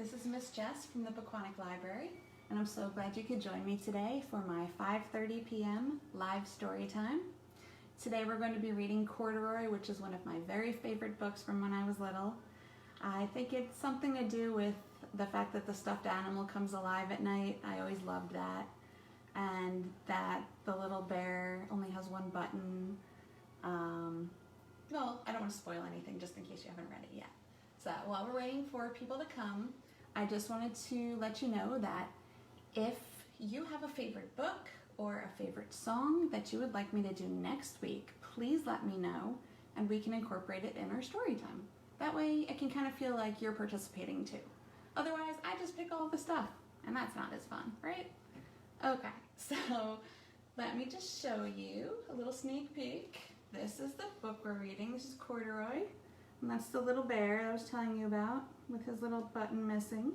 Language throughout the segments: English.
this is Miss Jess from the Bookquanic Library, and I'm so glad you could join me today for my 5:30 p.m. live story time. Today we're going to be reading Corduroy, which is one of my very favorite books from when I was little. I think it's something to do with the fact that the stuffed animal comes alive at night. I always loved that. And that the little bear only has one button. Well, I don't want to spoil anything just in case you haven't read it yet. So while we're waiting for people to come, I just wanted to let you know that if you have a favorite book or a favorite song that you would like me to do next week, please let me know and we can incorporate it in our story time. That way it can kind of feel like you're participating too. Otherwise, I just pick all the stuff and that's not as fun, right? Okay, so let me just show you a little sneak peek. This is the book we're reading. This is Corduroy, and that's the little bear that I was telling you about with his little button missing.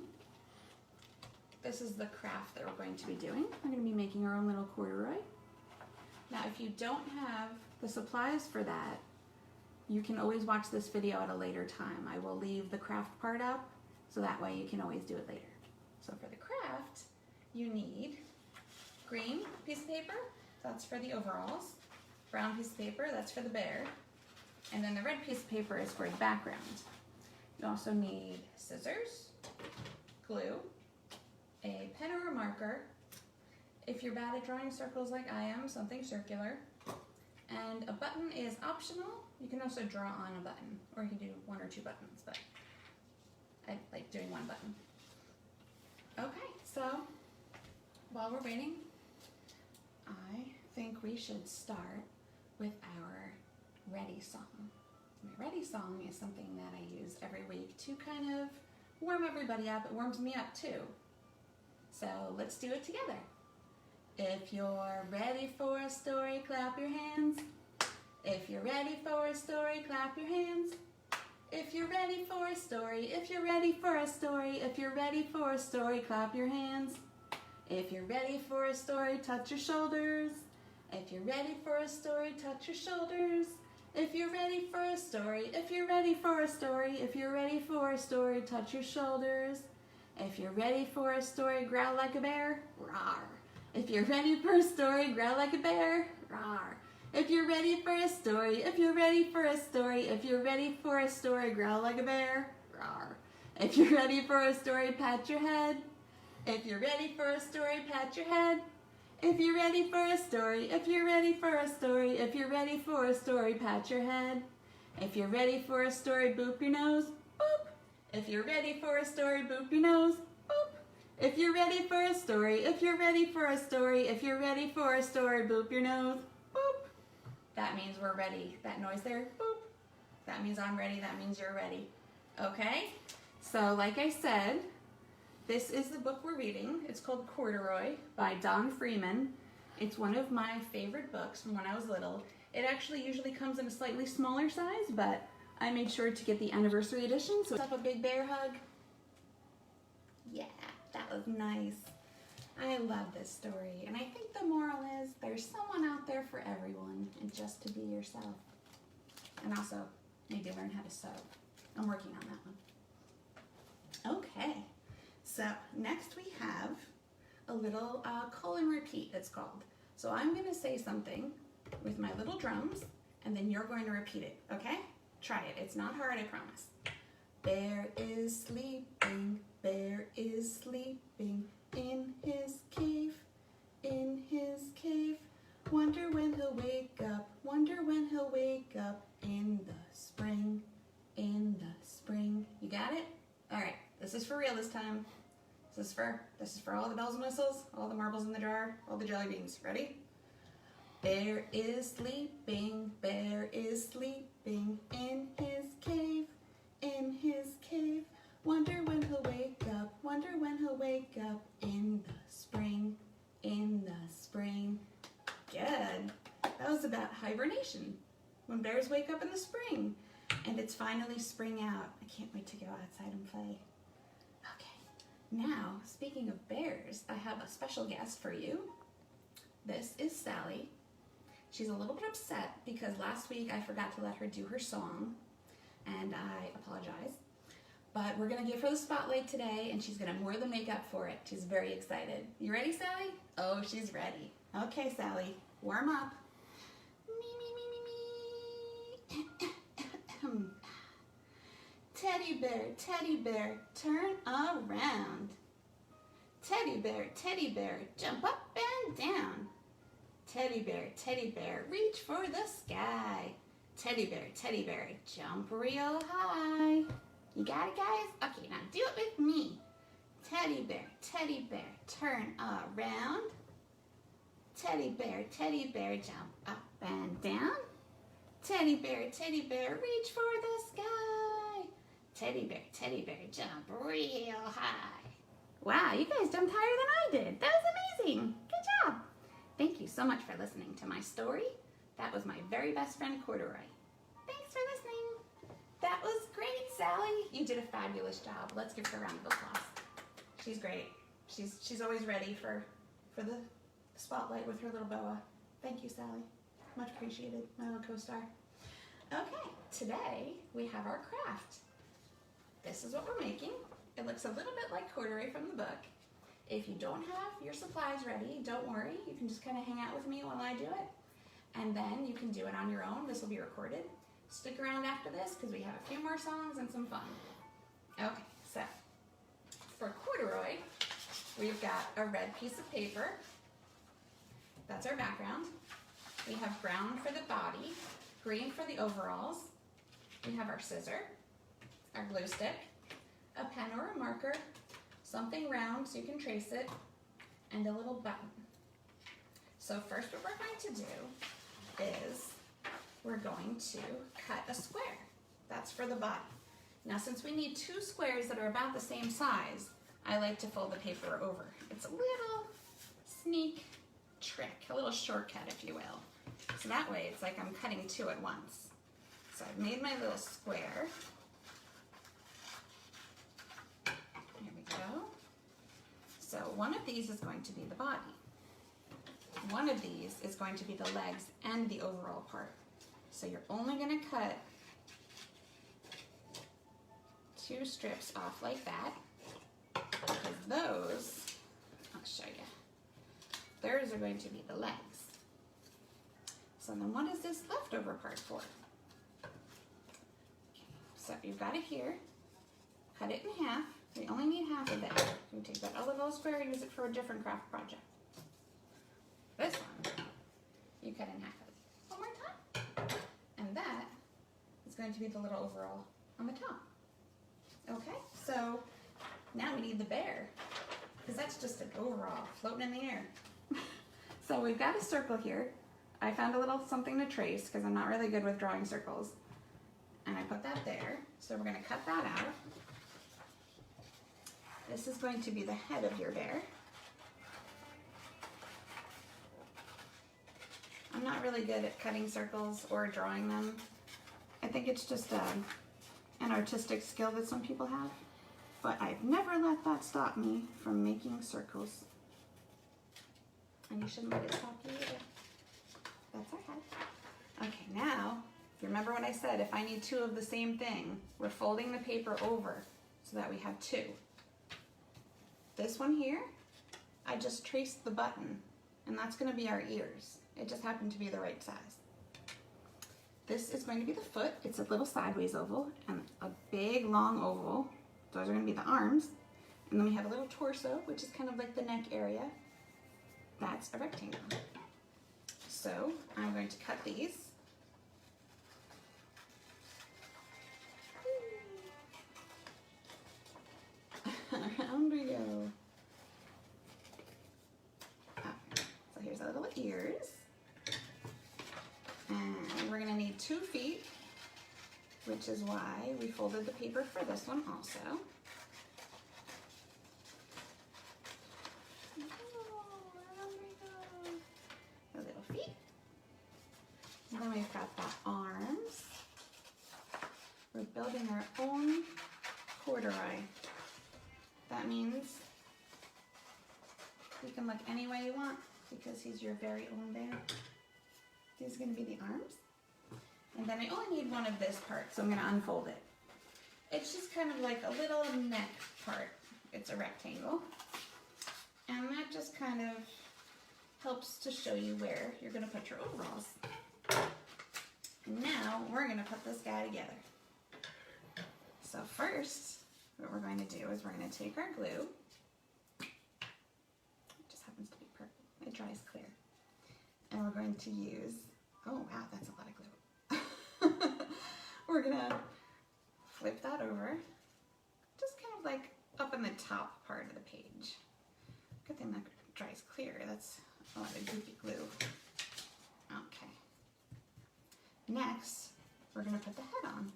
This is the craft that we're going to be doing. We're going to be making our own little corduroy. Now, if you don't have the supplies for that, you can always watch this video at a later time. I will leave the craft part up, so that way you can always do it later. So for the craft, you need green piece of paper, that's for the overalls. Brown piece of paper, that's for the bear. And then the red piece of paper is for the background. You also need scissors, glue, a pen or a marker. If you're bad at drawing circles like I am, something circular. And a button is optional. You can also draw on a button, or you can do one or two buttons, but I like doing one button. Okay, so while we're waiting, I think we should start with our ready song. My ready song is something that I use every week to kind of warm everybody up. It warms me up too. So let's do it together. If you're ready for a story, clap your hands. If you're ready for a story, clap your hands. If you're ready for a story, if you're ready for a story, if you're ready for a story, clap your hands. If you're ready for a story, touch your shoulders. If you're ready for a story, touch your shoulders. If you're ready for a story, if you're ready for a story, if you're ready for a story, touch your shoulders. If you're ready for a story, growl like a bear, roar. If you're ready for a story, growl like a bear, roar. If you're ready for a story, if you're ready for a story, if you're ready for a story, growl like a bear, roar. If you're ready for a story, pat your head. If you're ready for a story, pat your head. If you're ready for a story, if you're ready for a story, if you're ready for a story, pat your head. If you're ready for a story, boop your nose, boop. If you're ready for a story, boop your nose, boop. If you're ready for a story, if you're ready for a story, if you're ready for a story, boop your nose, boop. That means we're ready. That noise there, boop. That means I'm ready, that means you're ready. Okay? So like I said, this is the book we're reading. It's called Corduroy by Don Freeman. It's one of my favorite books from when I was little. It actually usually comes in a slightly smaller size, but I made sure to get the anniversary edition. So let's have a big bear hug. Yeah, that was nice. I love this story. And I think the moral is there's someone out there for everyone, and just to be yourself. And also, maybe learn how to sew. I'm working on that one. Okay. So next we have a little call and repeat, it's called. So I'm going to say something with my little drums, and then you're going to repeat it, okay? Try it. It's not hard, I promise. Bear is sleeping, bear is sleeping in his cave, in his cave. Wonder when he'll wake up, wonder when he'll wake up in the spring, in the spring. You got it? All right, this is for real this time. This is for all the bells and whistles, all the marbles in the jar, all the jelly beans. Ready? Bear is sleeping, bear is sleeping in his cave, in his cave. Wonder when he'll wake up, wonder when he'll wake up in the spring, in the spring. Good. That was about hibernation, when bears wake up in the spring. And it's finally spring out. I can't wait to go outside and play. Now, speaking of bears, I have a special guest for you. This is Sally. She's a little bit upset because last week I forgot to let her do her song, and I apologize. but we're gonna give her the spotlight today and she's gonna wear the makeup for it. She's very excited. You ready, Sally? Oh, she's ready. Okay, Sally, warm up. Me, me, me, me, me. Teddy bear, turn around. Teddy bear, jump up and down. Teddy bear, reach for the sky. Teddy bear, jump real high. You got it, guys? Okay, now do it with me. Teddy bear, turn around. Teddy bear, jump up and down. Teddy bear, reach for the sky. Teddy bear, jump real high. Wow, you guys jumped higher than I did. That was amazing. Good job. Thank you so much for listening to my story. That was my very best friend, Corduroy. Thanks for listening. That was great, Sally. You did a fabulous job. Let's give her a round of applause. She's great. She's always ready for the spotlight with her little boa. Thank you, Sally. Much appreciated, my little co-star. Okay, today we have our craft. This is what we're making. It looks a little bit like Corduroy from the book. If you don't have your supplies ready, don't worry. You can just kind of hang out with me while I do it. And then you can do it on your own. This will be recorded. Stick around after this because we have a few more songs and some fun. Okay, so for Corduroy, we've got a red piece of paper. That's our background. We have brown for the body, green for the overalls. We have our scissor, our glue stick, a pen or a marker, something round so you can trace it, and a little button. So first what we're going to do is we're going to cut a square. That's for the body. Now since we need two squares that are about the same size, I like to fold the paper over. It's a little sneak trick, a little shortcut if you will. So that way it's like I'm cutting two at once. So I've made my little square. Here we go. So one of these is going to be the body. One of these is going to be the legs and the overall part. So you're only going to cut two strips off like that, because those, I'll show you, those are going to be the legs. So then what is this leftover part for? Okay, so you've got it here, cut it in half. We only need half of that. You take that other little square, use it for a different craft project. This one, you cut in half of it. One more time. And that is going to be the little overall on the top. Okay, so now we need the bear, because that's just an overall floating in the air. So we've got a circle here. I found a little something to trace, because I'm not really good with drawing circles. And I put that there, so we're going to cut that out. This is going to be the head of your bear. I'm not really good at cutting circles or drawing them. I think it's just an artistic skill that some people have, but I've never let that stop me from making circles. And you shouldn't let it stop you either. That's okay. Okay, now, if you remember what I said, if I need two of the same thing, we're folding the paper over so that we have two. This one here, I just traced the button, and that's going to be our ears. It just happened to be the right size. This is going to be the foot. It's a little sideways oval and a big long oval. Those are going to be the arms. And then we have a little torso, which is kind of like the neck area. That's a rectangle. So I'm going to cut these. Around we go. Okay, so here's our little ears. And we're going to need 2 feet, which is why we folded the paper for this one also. The little feet. And then we've got the arms. We're building our own corduroy. That means you can look any way you want because he's your very own bear. These are going to be the arms. And then I only need one of this part, so I'm going to unfold it. It's just kind of like a little neck part. It's a rectangle. And that just kind of helps to show you where you're going to put your overalls. And now we're going to put this guy together. So first, what we're going to do is we're going to take our glue. It just happens to be purple. It dries clear. And we're going to use, oh wow, that's a lot of glue. We're going to flip that over, just kind of like up in the top part of the page. Good thing that dries clear. That's a lot of goopy glue. Okay. Next, we're going to put the head on.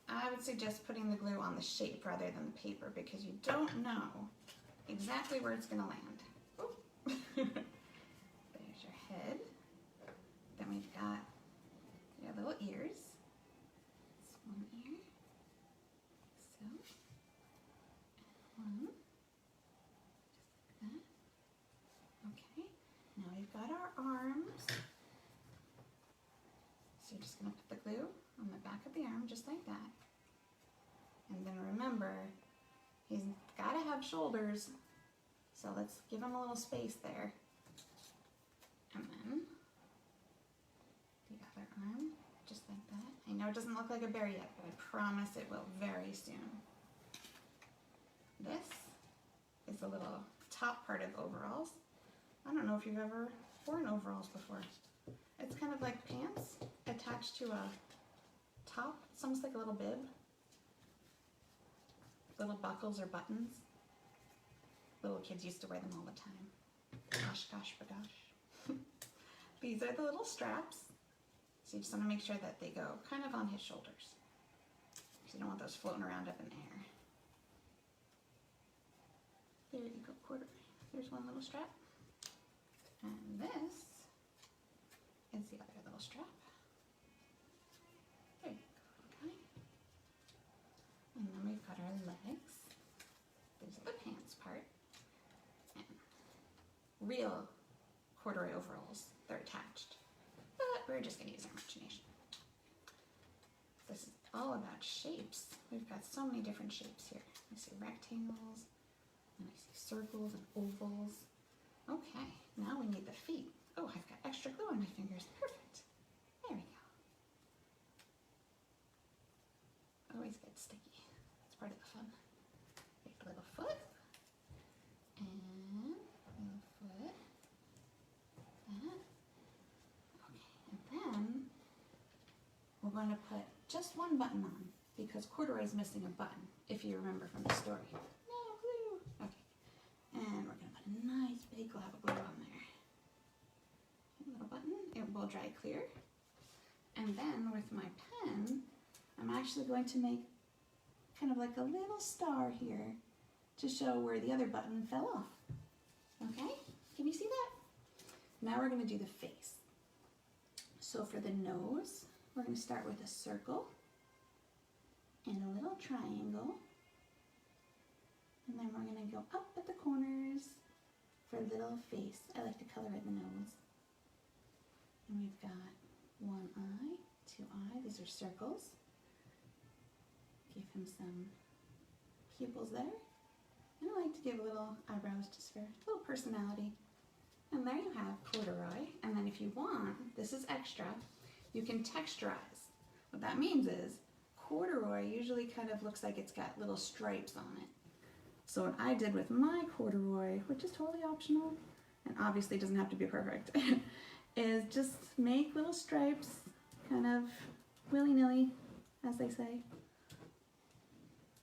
I would suggest putting the glue on the shape rather than the paper because you don't know exactly where it's going to land. There's your head. Then we've got your little ears. One ear, so, and one, just like that. Okay, now we've got our arms. So you're just going to put the glue on the back of the arm, just like that. And then remember, he's got to have shoulders, so let's give him a little space there. And then the other arm. Just like that. I know it doesn't look like a bear yet, but I promise it will very soon. This is the little top part of overalls. I don't know if you've ever worn overalls before. It's kind of like pants attached to a top. It's almost like a little bib. Little buckles or buttons. Little kids used to wear them all the time. Gosh, gosh, bagosh. These are the little straps. So you just want to make sure that they go kind of on his shoulders. Because you don't want those floating around up in the air. There you go, Corduroy. There's one little strap. And this is the other little strap. There you go, okay. And then we've got our legs. These are the pants part. And real corduroy overalls, they're attached. But we're just going to use our imagination. This is all about shapes. We've got so many different shapes here. I see rectangles, and I see circles and ovals. Okay, now we need the feet. Oh, I've got extra glue on my fingers. Perfect. There we go. Always gets sticky. It's part of the fun. Make a little foot. And a little foot. That. Then we're going to put just one button on because corduroy is missing a button, if you remember from the story. No glue. Okay. And we're going to put a nice big glob of glue on there. A little button. It will dry clear. And then with my pen, I'm actually going to make kind of like a little star here to show where the other button fell off. Okay? Can you see that? Now we're going to do the face. So for the nose, we're going to start with a circle and a little triangle. And then we're going to go up at the corners for a little face. I like to color in the nose. And we've got one eye, two eyes. These are circles. Give him some pupils there. And I like to give little eyebrows just for a little personality. And there you have corduroy. And then if you want, this is extra, you can texturize. What that means is corduroy usually kind of looks like it's got little stripes on it. So what I did with my corduroy, which is totally optional, and obviously doesn't have to be perfect, is just make little stripes, kind of willy-nilly, as they say.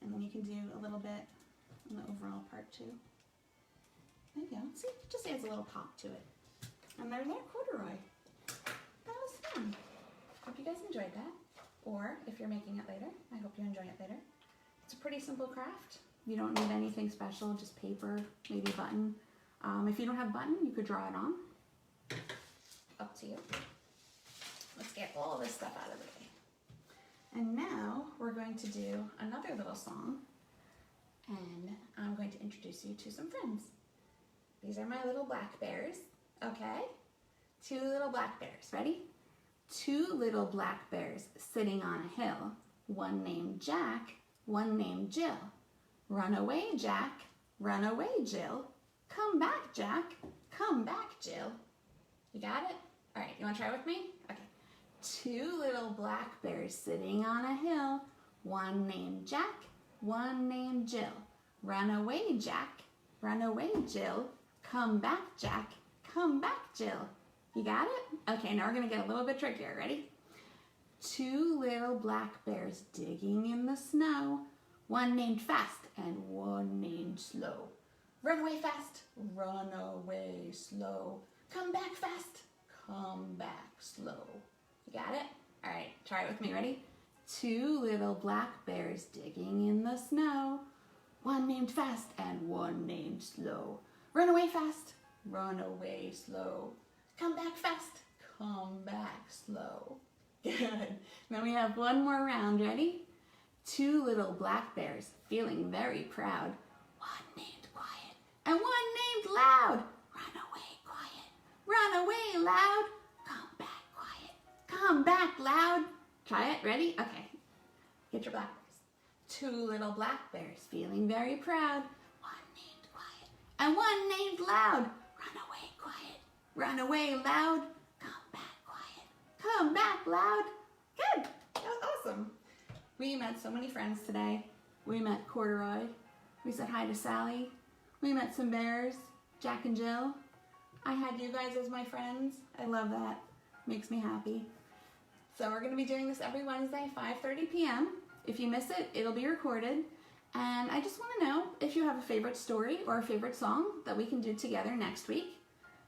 And then you can do a little bit on the overall part too. There you go. See, it just adds a little pop to it. And there's our corduroy. That was fun. Hope you guys enjoyed that. Or if you're making it later, I hope you enjoy it later. It's a pretty simple craft. You don't need anything special, just paper, maybe a button. If you don't have a button, you could draw it on. Up to you. Let's get all this stuff out of the way. And now we're going to do another little song. And I'm going to introduce you to some friends. These are my little black bears, okay? Two little black bears, ready? Two little black bears sitting on a hill. one named Jack, one named Jill. Run away, Jack, run away, Jill. Come back, Jack, come back, Jill. You got it? All right, you want to try with me? Okay. Two little black bears sitting on a hill, one named Jack, one named Jill. Run away, Jack, run away, Jill. Come back, Jack, come back, Jill. You got it? Okay, now we're going to get a little bit trickier. Ready? Two little black bears digging in the snow, one named Fast and one named Slow. Run away fast, run away slow. Come back fast, come back slow. You got it? All right, try it with me. Ready? Two little black bears digging in the snow, one named Fast and one named Slow. Run away fast, run away slow. Come back fast, come back slow. Good. Then we have one more round. Ready? Two little black bears feeling very proud. One named Quiet and one named Loud. Run away, Quiet. Run away, Loud. Come back, Quiet. Come back, Loud. Try it. Ready? Okay. Get your black bears. Two little black bears feeling very proud. One named Quiet and one named Loud. Run away, Quiet. Run away, Loud. Come back, Quiet. Come back, Loud. Good. That was awesome. We met so many friends today. We met Corduroy. We said hi to Sally. We met some bears, Jack and Jill. I had you guys as my friends. I love that. Makes me happy. So we're going to be doing this every Wednesday, 5:30 p.m. If you miss it, it'll be recorded. And I just want to know if you have a favorite story or a favorite song that we can do together next week.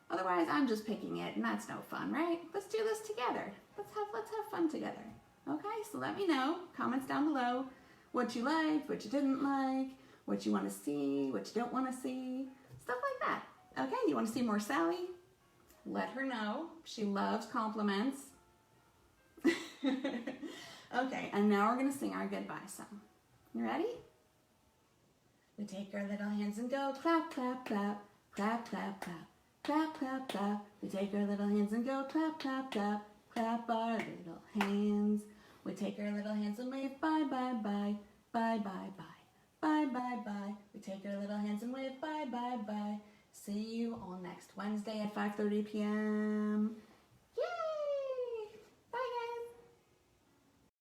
Otherwise, I'm just picking it, and that's no fun, right? Let's do this together. Let's have fun together. Okay, so let me know, comments down below, what you liked, what you didn't like, what you want to see, what you don't want to see, stuff like that. Okay, you want to see more Sally? Let her know. She loves compliments. Okay, and now we're going to sing our goodbye song. You ready? We take our little hands and go clap, clap, clap, clap, clap, clap, clap, clap, clap. We take our little hands and go clap, clap, clap, clap our little hands. We take our little hands and wave bye, bye, bye, bye, bye, bye, bye, bye, bye. We take our little hands and wave bye, bye, bye. See you all next Wednesday at 5:30 p.m.